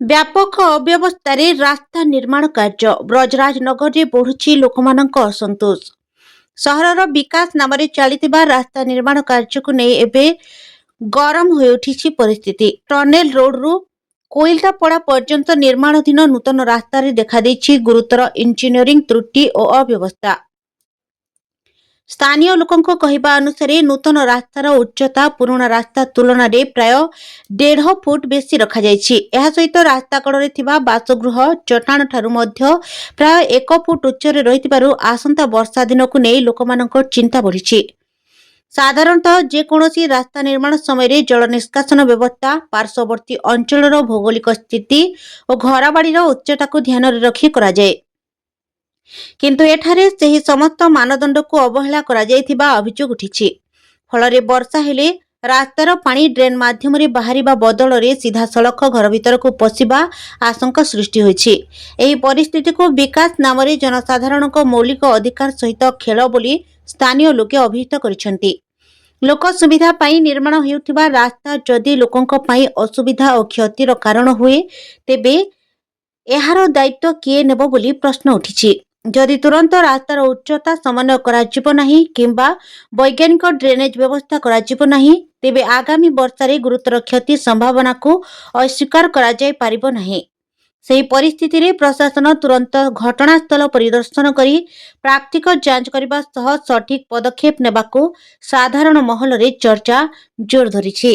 ବ୍ୟାପକ ଅବ୍ୟବସ୍ଥାରେ ରାସ୍ତା ନିର୍ମାଣ କାର୍ଯ୍ୟ ବ୍ରଜରାଜନଗରରେ ବଢୁଛି ଲୋକମାନଙ୍କ ଅସନ୍ତୋଷ। ସହରର ବିକାଶ ନାମରେ ଚାଲିଥିବା ରାସ୍ତା ନିର୍ମାଣ କାର୍ଯ୍ୟକୁ ନେଇ ଏବେ ଗରମ ହୋଇଉଠିଛି ପରିସ୍ଥିତି। ଟନେଲ ରୋଡରୁ କୋଇଲଟାପଡ଼ା ପର୍ଯ୍ୟନ୍ତ ନିର୍ମାଣାଧୀନ ନୂତନ ରାସ୍ତାରେ ଦେଖାଦେଇଛି ଗୁରୁତର ଇଞ୍ଜିନିୟରିଂ ତ୍ରୁଟି ଓ ଅବ୍ୟବସ୍ଥା। ସ୍ଥାନୀୟ ଲୋକଙ୍କ କହିବା ଅନୁସାରେ ନୂତନ ରାସ୍ତାର ଉଚ୍ଚତା ପୁରୁଣା ରାସ୍ତା ତୁଳନାରେ ପ୍ରାୟ 1.5 ଫୁଟ ବେଶୀ ରଖାଯାଇଛି। ଏହା ସହିତ ରାସ୍ତା କଡ଼ରେ ଥିବା ବାସଗୃହ ଚଟାଣଠାରୁ ମଧ୍ୟ ପ୍ରାୟ 1 ଫୁଟ ଉଚ୍ଚରେ ରହିଥିବାରୁ ଆସନ୍ତା ବର୍ଷା ଦିନକୁ ନେଇ ଲୋକମାନଙ୍କ ଚିନ୍ତା ବଢ଼ିଛି। ସାଧାରଣତଃ ଯେକୌଣସି ରାସ୍ତା ନିର୍ମାଣ ସମୟରେ ଜଳ ନିଷ୍କାସନ ବ୍ୟବସ୍ଥା, ପାର୍ଶ୍ୱବର୍ତ୍ତୀ ଅଞ୍ଚଳର ଭୌଗୋଳିକ ସ୍ଥିତି ଓ ଘରବାଡ଼ିର ଉଚ୍ଚତାକୁ ଧ୍ୟାନରେ ରଖି କରାଯାଏ। କିନ୍ତୁ ଏଠାରେ ସେହି ସମସ୍ତ ମାନଦଣ୍ଡକୁ ଅବହେଳା କରାଯାଇଥିବା ଅଭିଯୋଗ ଉଠିଛି। ଫଳରେ ବର୍ଷା ହେଲେ ରାସ୍ତାର ପାଣି ଡ୍ରେନ୍ ମାଧ୍ୟମରେ ବାହାରିବା ବଦଳରେ ସିଧାସଳଖ ଘର ଭିତରକୁ ପଶିବା ଆଶଙ୍କା ସୃଷ୍ଟି ହୋଇଛି। ଏହି ପରିସ୍ଥିତିକୁ ବିକାଶ ନାମରେ ଜନସାଧାରଣଙ୍କ ମୌଳିକ ଅଧିକାର ସହିତ ଖେଳ ବୋଲି ସ୍ଥାନୀୟ ଲୋକେ ଅଭିହିତ କରିଛନ୍ତି। ଲୋକ ସୁବିଧା ପାଇଁ ନିର୍ମାଣ ହେଉଥିବା ରାସ୍ତା ଯଦି ଲୋକଙ୍କ ପାଇଁ ଅସୁବିଧା ଓ କ୍ଷତିର କାରଣ ହୁଏ, ତେବେ ଏହାର ଦାୟିତ୍ୱ କିଏ ନେବ ବୋଲି ପ୍ରଶ୍ନ ଉଠିଛି। ଯଦି ତୁରନ୍ତ ରାସ୍ତାର ଉଚ୍ଚତା ସମନ୍ୱୟ କରାଯିବ ନାହିଁ କିମ୍ବା ବୈଜ୍ଞାନିକ ଡ୍ରେନେଜ ବ୍ୟବସ୍ଥା କରାଯିବ ନାହିଁ, ତେବେ ଆଗାମୀ ବର୍ଷାରେ ଗୁରୁତର କ୍ଷତି ସମ୍ଭାବନାକୁ ଅସ୍ୱୀକାର କରାଯାଇ ପାରିବ ନାହିଁ। ସେହି ପରିସ୍ଥିତିରେ ପ୍ରଶାସନ ତୁରନ୍ତ ଘଟଣାସ୍ଥଳ ପରିଦର୍ଶନ କରି ପ୍ରାଥମିକ ଯାଞ୍ଚ କରିବା ସହ ସଠିକ୍ ପଦକ୍ଷେପ ନେବାକୁ ସାଧାରଣ ମହଲରେ ଚର୍ଚ୍ଚା ଜୋର ଧରିଛି।